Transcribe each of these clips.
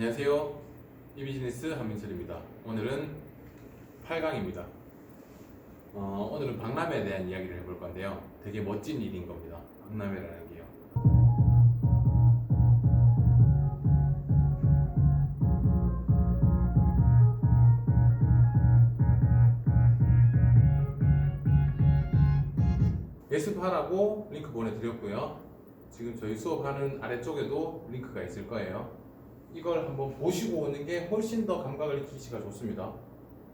안녕하세요. 이비즈니스 한민철입니다. 오늘은 8강입니다. 오늘은 박람회에 대한 이야기를 해볼 건데요. 되게 멋진 일인 겁니다. 박람회라는 게요. 예습하라고 링크 보내드렸고요. 지금 저희 수업하는 아래쪽에도 링크가 있을 거예요. 이걸 한번 보시고 오는 게 훨씬 더 감각을 익히기가 좋습니다.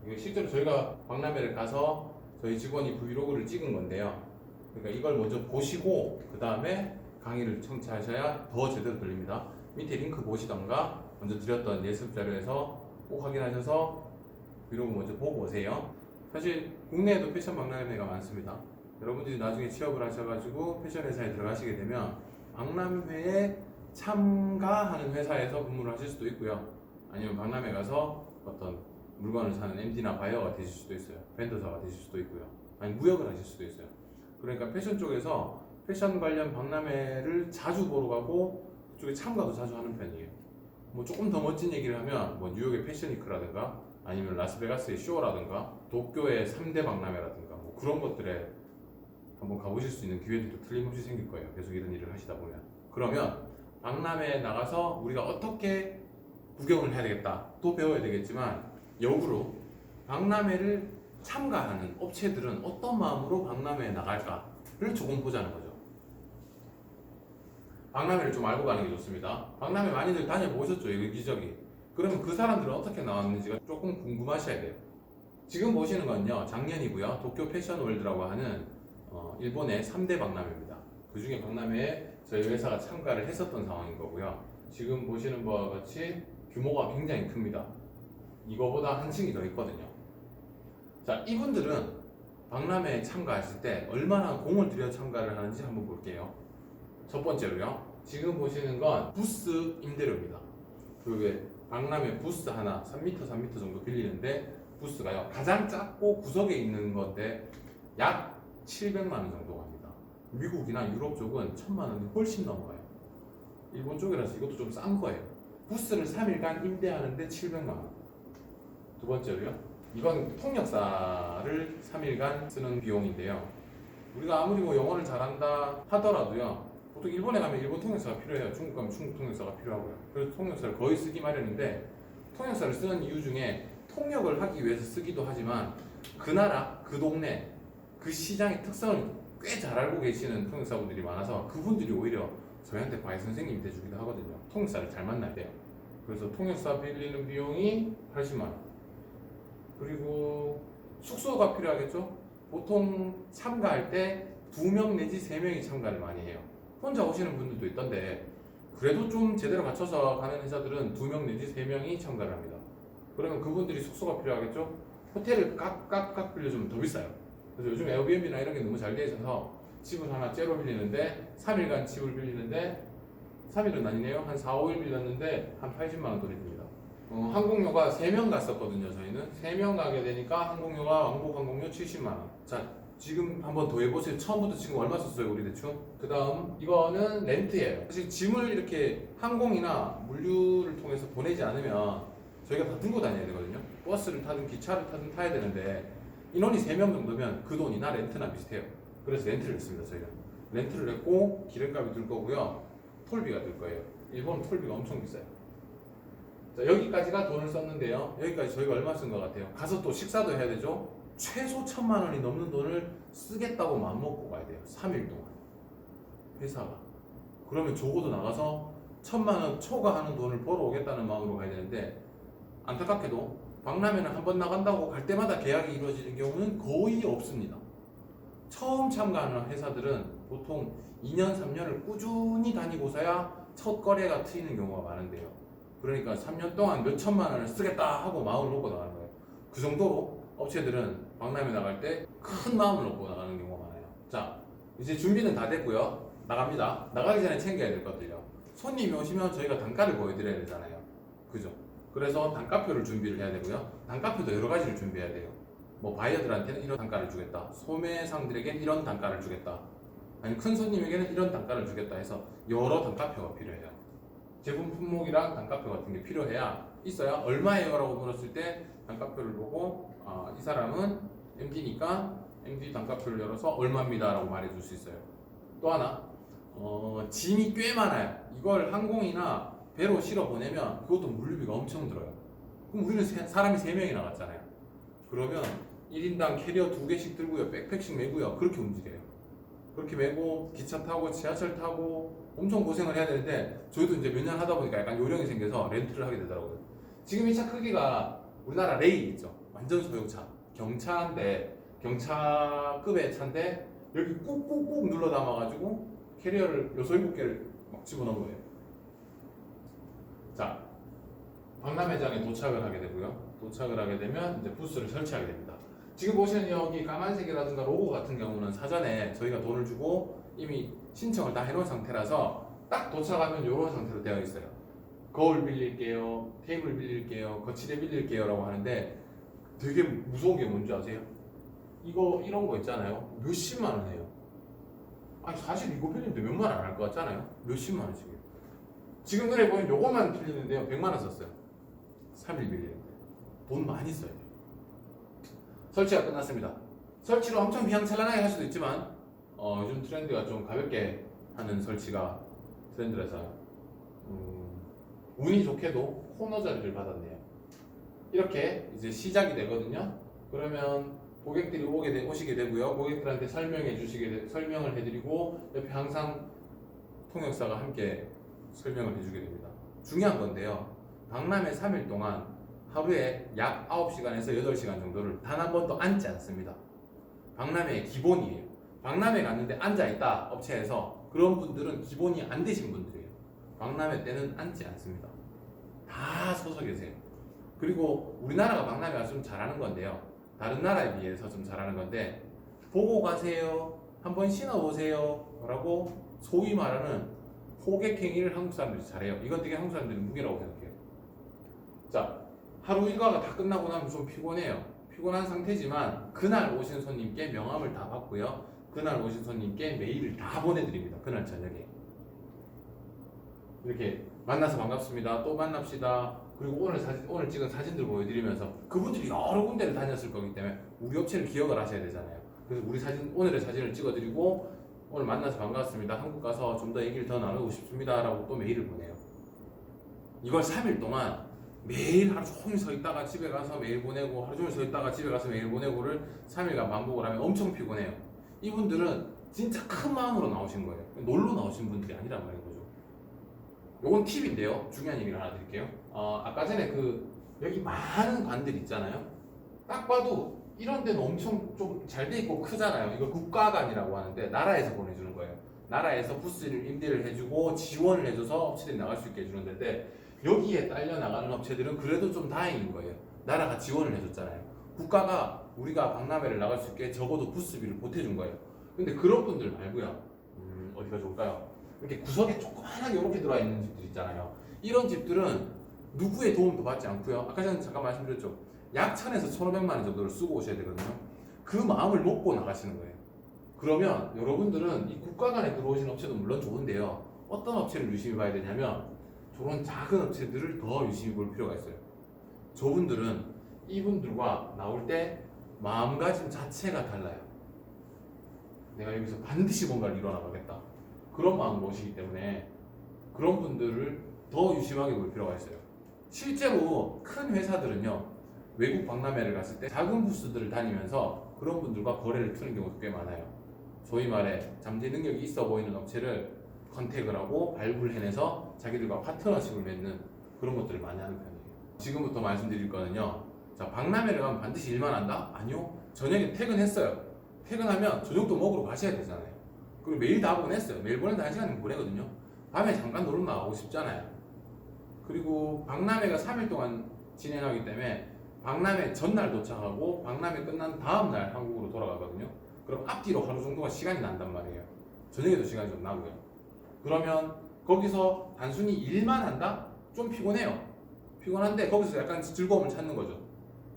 이게 실제로 저희가 박람회를 가서 저희 직원이 브이로그를 찍은 건데요. 그러니까 이걸 먼저 보시고 그 다음에 강의를 청취하셔야 더 제대로 들립니다. 밑에 링크 보시던가 먼저 드렸던 예습 자료에서 꼭 확인하셔서 브이로그 먼저 보고 오세요. 사실 국내에도 패션 박람회가 많습니다. 여러분들이 나중에 취업을 하셔가지고 패션 회사에 들어가시게 되면 박람회에 참가하는 회사에서 근무를 하실 수도 있고요. 아니면 박람회 가서 어떤 물건을 사는 MD나 바이어가 되실 수도 있어요. 벤더사가 되실 수도 있고요. 아니면 무역을 하실 수도 있어요. 그러니까 패션 쪽에서 패션 관련 박람회를 자주 보러 가고 그쪽에 참가도 자주 하는 편이에요. 뭐 조금 더 멋진 얘기를 하면 뭐 뉴욕의 패션위크라든가 아니면 라스베가스의 쇼라든가 도쿄의 3대 박람회라든가 뭐 그런 것들에 한번 가보실 수 있는 기회들도 틀림없이 생길 거예요. 계속 이런 일을 하시다 보면. 그러면 박람회에 나가서 우리가 어떻게 구경을 해야 되겠다 또 배워야 되겠지만 역으로 박람회를 참가하는 업체들은 어떤 마음으로 박람회에 나갈까를 조금 보자는 거죠. 박람회를 좀 알고 가는 게 좋습니다. 박람회 많이들 다녀보셨죠? 여기저기. 그러면 그 사람들은 어떻게 나왔는지가 조금 궁금하셔야 돼요. 지금 보시는 건요 작년이고요. 도쿄 패션 월드라고 하는 일본의 3대 박람회입니다. 그 중에 박람회에 저희 회사가 참가를 했었던 상황인 거고요. 지금 보시는 바와 같이 규모가 굉장히 큽니다. 이거보다 한 층이 더 있거든요. 자, 이분들은 박람회에 참가하실 때 얼마나 공을 들여 참가를 하는지 한번 볼게요. 첫 번째로요. 지금 보시는 건 부스 임대료입니다. 그 박람회 부스 하나 3m, 3m 정도 빌리는데 부스가요. 가장 작고 구석에 있는 건데 약 700만 원 정도 갑니다. 미국이나 유럽 쪽은 1000만 원이 훨씬 넘어가요. 일본 쪽이라서 이것도 좀 싼 거예요. 부스를 3일간 임대하는데 700만 원. 두 번째로요. 이건 통역사를 3일간 쓰는 비용인데요. 우리가 아무리 뭐 영어를 잘한다 하더라도요. 보통 일본에 가면 일본 통역사가 필요해요. 중국 가면 중국 통역사가 필요하고요. 그래서 통역사를 거의 쓰기 마련인데 통역사를 쓰는 이유 중에 통역을 하기 위해서 쓰기도 하지만 그 나라, 그 동네, 그 시장의 특성을 꽤 잘 알고 계시는 통역사분들이 많아서 그분들이 오히려 저희한테 과외 선생님이 돼주기도 하거든요. 통역사를 잘 만나야 돼요. 그래서 통역사 빌리는 비용이 80만 원. 그리고 숙소가 필요하겠죠? 보통 참가할 때 2명 내지 3명이 참가를 많이 해요. 혼자 오시는 분들도 있던데 그래도 좀 제대로 갖춰서 가는 회사들은 2명 내지 3명이 참가를 합니다. 그러면 그분들이 숙소가 필요하겠죠? 호텔을 깍 빌려주면 더 비싸요. 그래서 요즘 에어비앤비나 이런 게 너무 잘 돼 있어서 집을 하나 째로 빌리는데 3일간 집을 빌리는데 3일은 아니네요. 한 4, 5일 빌렸는데 한 80만 원 돈이 듭니다. 항공료가 3명 갔었거든요. 저희는 3명 가게 되니까 항공료가 왕복 항공료 70만 원. 자, 지금 한번 더 해보세요. 처음부터 지금 얼마 썼어요 우리 대충? 그 다음 이거는 렌트예요. 사실 짐을 이렇게 항공이나 물류를 통해서 보내지 않으면 저희가 다 들고 다녀야 되거든요. 버스를 타든 기차를 타든 타야 되는데 인원이 3명 정도면 그 돈이나 렌트나 비슷해요. 그래서 렌트를 했습니다. 저희가 렌트를 했고 기름값이 들 거고요. 톨비가 들 거예요. 일본은 톨비가 엄청 비싸요. 자, 여기까지가 돈을 썼는데요. 여기까지 저희가 얼마 쓴 것 같아요? 가서 또 식사도 해야 되죠. 최소 1000만 원이 넘는 돈을 쓰겠다고 마음먹고 가야 돼요. 3일 동안 회사가. 그러면 적어도 나가서 1000만 원 초과하는 돈을 벌어오겠다는 마음으로 가야 되는데 안타깝게도 박람회는 한 번 나간다고 갈 때마다 계약이 이루어지는 경우는 거의 없습니다. 처음 참가하는 회사들은 보통 2년, 3년을 꾸준히 다니고서야 첫 거래가 트이는 경우가 많은데요. 그러니까 3년 동안 몇 천만 원을 쓰겠다 하고 마음을 놓고 나가는 거예요. 그 정도로 업체들은 박람회 나갈 때 큰 마음을 놓고 나가는 경우가 많아요. 자, 이제 준비는 다 됐고요. 나갑니다. 나가기 전에 챙겨야 될 것들이요. 손님이 오시면 저희가 단가를 보여드려야 되잖아요. 그죠? 그래서 단가표를 준비를 해야 되고요. 단가표도 여러 가지를 준비해야 돼요. 뭐 바이어들한테는 이런 단가를 주겠다. 소매상들에게는 이런 단가를 주겠다. 아니 큰 손님에게는 이런 단가를 주겠다 해서 여러 단가표가 필요해요. 제품 품목이랑 단가표 같은 게 필요해야 있어야 얼마예요? 라고 물었을 때 단가표를 보고 이 사람은 MD니까 MD 단가표를 열어서 얼마입니다 라고 말해줄 수 있어요. 또 하나 짐이 꽤 많아요. 이걸 항공이나 배로 실어 보내면 그것도 물류비가 엄청 들어요. 그럼 우리는 사람이 3명이 나갔잖아요. 그러면 1인당 캐리어 2개씩 들고요, 백팩씩 메고요, 그렇게 움직여요. 그렇게 메고 기차 타고 지하철 타고 엄청 고생을 해야 되는데 저희도 이제 몇 년 하다 보니까 약간 요령이 생겨서 렌트를 하게 되더라고요. 지금 이 차 크기가 우리나라 레일 있죠, 완전 소형차, 경차인데 경차급의 차인데 여기 꾹꾹꾹 눌러 담아가지고 캐리어를 6, 7개를 막 집어넣은 거예요. 자, 박람회장에 도착을 하게 되고요. 도착을 하게 되면 이제 부스를 설치하게 됩니다. 지금 보시는 여기 까만색이라든가 로고 같은 경우는 사전에 저희가 돈을 주고 이미 신청을 다 해놓은 상태라서 딱 도착하면 이런 상태로 되어 있어요. 거울 빌릴게요, 테이블 빌릴게요, 거치대 빌릴게요 라고 하는데 되게 무서운 게 뭔지 아세요? 이런 거 있잖아요. 몇십만 원 해요. 아니 사실 이거 빌리는데 몇만 원 안 할 것 같잖아요. 몇십만 원씩이에요. 지금 눈에 보면 요것만 빌리는데요 100만 원 썼어요. 3일 빌리는데 돈 많이 써야 돼요. 설치가 끝났습니다. 설치로 엄청 휘황찬란하게 할 수도 있지만 요즘 트렌드가 좀 가볍게 하는 설치가 트렌드라서 운이 좋게도 코너 자리를 받았네요. 이렇게 이제 시작이 되거든요. 그러면 고객들이 오시게 되고요. 고객들한테 설명을 해드리고 옆에 항상 통역사가 함께 설명을 해주게 됩니다. 중요한 건데요. 박람회 3일 동안 하루에 약 9시간에서 8시간 정도를 단 한 번도 앉지 않습니다. 박람회의 기본이에요. 박람회 갔는데 앉아있다 업체에서 그런 분들은 기본이 안 되신 분들이에요. 박람회 때는 앉지 않습니다. 다 서서 계세요. 그리고 우리나라가 박람회가 좀 잘하는 건데요. 다른 나라에 비해서 좀 잘하는 건데 보고 가세요, 한번 신어보세요 라고 소위 말하는 호객행위를 한국 사람들이 잘해요. 이건 되게 한국 사람들이 무게라고 생각해요. 자, 하루 일과가 다 끝나고 나면 좀 피곤해요. 피곤한 상태지만 그날 오신 손님께 명함을 다 받고요. 그날 오신 손님께 메일을 다 보내드립니다. 그날 저녁에 이렇게 만나서 반갑습니다, 또 만납시다, 그리고 오늘 찍은 사진들 보여드리면서 그분들이 여러 군데를 다녔을 거기 때문에 우리 업체를 기억을 하셔야 되잖아요. 그래서 오늘의 사진을 찍어드리고 오늘 만나서 반갑습니다, 한국 가서 좀 더 얘기를 더 나누고 싶습니다 라고 또 메일을 보내요. 이걸 3일 동안 매일 하루 종일 서 있다가 집에 가서 메일 보내고 하루 종일 서 있다가 집에 가서 메일 보내고를 3일간 반복을 하면 엄청 피곤해요. 이분들은 진짜 큰 마음으로 나오신 거예요. 놀러 나오신 분들이 아니란 말인 거죠. 요건 팁인데요. 중요한 얘기를 하나 드릴게요. 아까 전에 여기 많은 관들 있잖아요. 딱 봐도 이런 데는 엄청 좀 잘 돼 있고 크잖아요. 이거 국가관이라고 하는데 나라에서 보내주는 거예요. 나라에서 부스를 임대를 해주고 지원을 해줘서 업체들이 나갈 수 있게 해주는 데인데 여기에 딸려 나가는 업체들은 그래도 좀 다행인 거예요. 나라가 지원을 해줬잖아요. 국가가 우리가 박람회를 나갈 수 있게 적어도 부스비를 보태준 거예요. 근데 그런 분들 말고요. 어디가 좋을까요? 이렇게 구석에 조그만하게 이렇게 들어와 있는 집들 있잖아요. 이런 집들은 누구의 도움도 받지 않고요. 아까 전에 잠깐 말씀드렸죠. 약 1,000에서 1,500만 원 정도를 쓰고 오셔야 되거든요. 그 마음을 먹고 나가시는 거예요. 그러면 여러분들은 이 국가간에 들어오신 업체도 물론 좋은데요. 어떤 업체를 유심히 봐야 되냐면 저런 작은 업체들을 더 유심히 볼 필요가 있어요. 저분들은 이분들과 나올 때 마음가짐 자체가 달라요. 내가 여기서 반드시 뭔가를 이뤄나가겠다, 그런 마음으로 오시기 때문에 그런 분들을 더 유심하게 볼 필요가 있어요. 실제로 큰 회사들은요, 외국 박람회를 갔을 때 작은 부스들을 다니면서 그런 분들과 거래를 트는 경우도 꽤 많아요. 소위 말해 잠재 능력이 있어 보이는 업체를 컨택을 하고 발굴 해내서 자기들과 파트너십을 맺는 그런 것들을 많이 하는 편이에요. 지금부터 말씀드릴 거는요, 자, 박람회를 가면 반드시 일만 한다? 아니요. 저녁에 퇴근했어요. 퇴근하면 저녁도 먹으러 가셔야 되잖아요. 그리고 메일 다 보냈어요. 메일 보낸다 1시간이면 보내거든요. 밤에 잠깐 놀러 나가고 싶잖아요. 그리고 박람회가 3일 동안 진행하기 때문에 박람회 전날 도착하고 박람회 끝난 다음날 한국으로 돌아가거든요. 그럼 앞뒤로 하루 정도가 시간이 난단 말이에요. 저녁에도 시간이 좀 나고요. 그러면 거기서 단순히 일만 한다? 좀 피곤해요. 피곤한데 거기서 약간 즐거움을 찾는 거죠.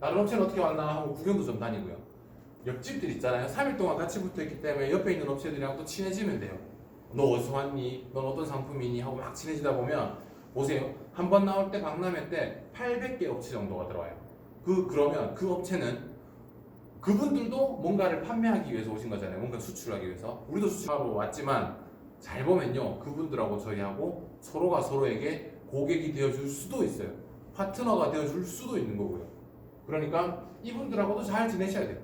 다른 업체는 어떻게 왔나 하고 구경도 좀 다니고요. 옆집들 있잖아요. 3일 동안 같이 붙어있기 때문에 옆에 있는 업체들이랑 또 친해지면 돼요. 너 어디서 왔니? 넌 어떤 상품이니? 하고 막 친해지다 보면 보세요. 한 번 나올 때 박람회 때 800개 업체 정도가 들어와요. 그러면 그 업체는 그분들도 뭔가를 판매하기 위해서 오신 거잖아요. 뭔가 수출하기 위해서. 우리도 수출하러 왔지만 잘 보면요. 그분들하고 저희하고 서로가 서로에게 고객이 되어줄 수도 있어요. 파트너가 되어줄 수도 있는 거고요. 그러니까 이분들하고도 잘 지내셔야 돼요.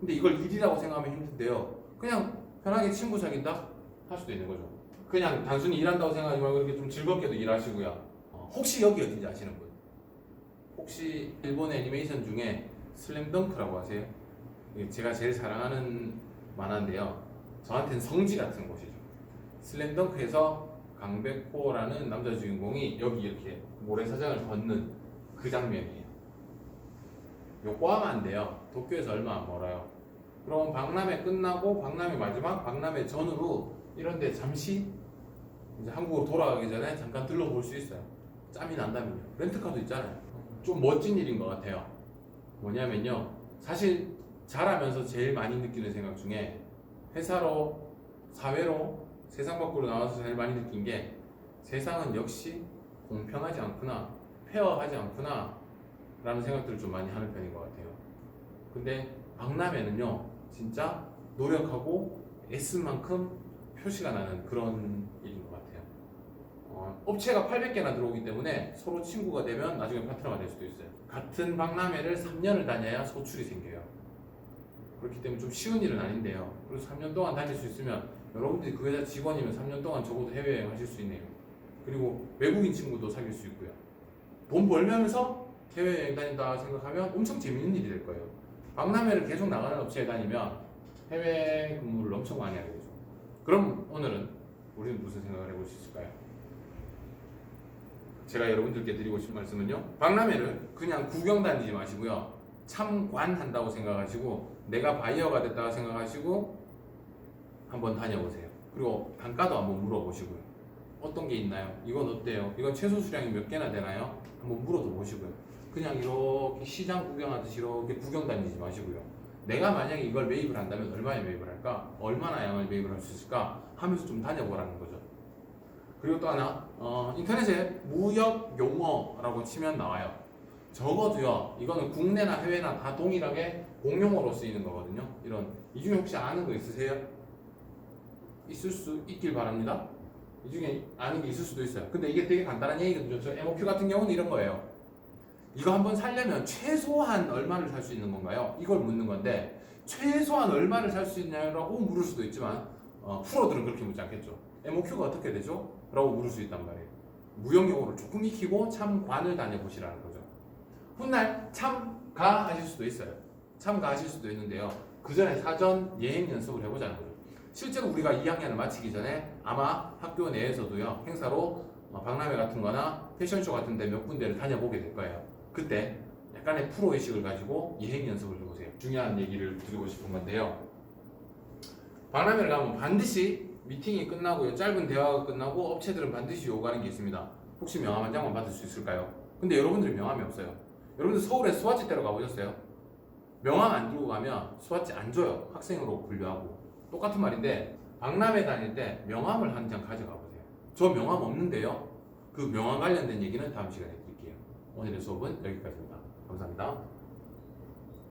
근데 이걸 일이라고 생각하면 힘든데요. 그냥 편하게 친구 사귄다? 할 수도 있는 거죠. 그냥 단순히 일한다고 생각하지 말고 이렇게 좀 즐겁게도 일하시고요. 혹시 여기 어딘지 아시는 분? 혹시 일본 애니메이션 중에 슬램덩크라고 아세요? 제가 제일 사랑하는 만화인데요. 저한테는 성지 같은 곳이죠. 슬램덩크에서 강백호라는 남자 주인공이 여기 이렇게 모래사장을 걷는 그 장면이에요. 요 포함한데요. 도쿄에서 얼마 안 멀어요. 그럼 박람회 끝나고 박람회 마지막 박람회 전후로 이런데 잠시 이제 한국으로 돌아가기 전에 잠깐 들러볼 수 있어요. 짬이 난다면요. 렌트카도 있잖아요. 좀 멋진 일인 것 같아요. 뭐냐면요. 사실 잘하면서 제일 많이 느끼는 생각 중에 회사로 사회로 세상 밖으로 나와서 제일 많이 느낀 게 세상은 역시 공평하지 않구나, 페어하지 않구나 라는 생각들을 좀 많이 하는 편인 것 같아요. 근데 박람회는요 진짜 노력하고 애쓴 만큼 표시가 나는 그런 일인 것 같아요. 업체가 800개나 들어오기 때문에 서로 친구가 되면 나중에 파트너가 될 수도 있어요. 같은 박람회를 3년을 다녀야 소출이 생겨요. 그렇기 때문에 좀 쉬운 일은 아닌데요. 그래서 3년 동안 다닐 수 있으면 여러분들이 그 회사 직원이면 3년 동안 적어도 해외여행 하실 수 있네요. 그리고 외국인 친구도 사귈 수 있고요. 돈 벌면서 해외여행 다닌다 생각하면 엄청 재밌는 일이 될 거예요. 박람회를 계속 나가는 업체에 다니면 해외 근무를 엄청 많이 하게 되죠. 그럼 오늘은 우리는 무슨 생각을 해볼 수 있을까요? 제가 여러분들께 드리고 싶은 말씀은요. 박람회를 그냥 구경 다니지 마시고요. 참관한다고 생각하시고 내가 바이어가 됐다고 생각하시고 한번 다녀보세요. 그리고 단가도 한번 물어보시고요. 어떤 게 있나요? 이건 어때요? 이건 최소 수량이 몇 개나 되나요? 한번 물어도 보시고요. 그냥 이렇게 시장 구경하듯이 이렇게 구경 다니지 마시고요. 내가 만약에 이걸 매입을 한다면 얼마에 매입을 할까? 얼마나 양을 매입을 할 수 있을까? 하면서 좀 다녀보라는 거죠. 그리고 또 하나 인터넷에 무역 용어라고 치면 나와요. 적어도요 이거는 국내나 해외나 다 동일하게 공용어로 쓰이는 거거든요. 이 중에 혹시 아는 거 있으세요? 있을 수 있길 바랍니다. 이 중에 아는 게 있을 수도 있어요. 근데 이게 되게 간단한 얘기거든요. 저 MOQ 같은 경우는 이런 거예요. 이거 한번 살려면 최소한 얼마를 살 수 있는 건가요? 이걸 묻는 건데 최소한 얼마를 살 수 있냐고 물을 수도 있지만 프로들은 그렇게 묻지 않겠죠. MOQ가 어떻게 되죠? 라고 물을 수 있단 말이에요. 무역용어를 조금 익히고 참관을 다녀보시라는 거죠. 훗날 참가 하실 수도 있어요. 참가 하실 수도 있는데요. 그 전에 사전 예행 연습을 해보자는 거죠. 실제로 우리가 2학년을 마치기 전에 아마 학교 내에서도요 행사로 박람회 같은 거나 패션쇼 같은 데 몇 군데를 다녀보게 될 거예요. 그때 약간의 프로의식을 가지고 예행 연습을 해보세요. 중요한 얘기를 드리고 싶은 건데요. 박람회를 가면 반드시 미팅이 끝나고요. 짧은 대화가 끝나고 업체들은 반드시 요구하는 게 있습니다. 혹시 명함 한 장만 받을 수 있을까요? 근데 여러분들이 명함이 없어요. 여러분들 서울에 스와치 때로 가보셨어요? 명함 안 들고 가면 스와치 안 줘요. 학생으로 분류하고. 똑같은 말인데 박람회 다닐 때 명함을 한 장 가져가 보세요. 저 명함 없는데요. 그 명함 관련된 얘기는 다음 시간에 드릴게요. 오늘의 수업은 여기까지입니다. 감사합니다.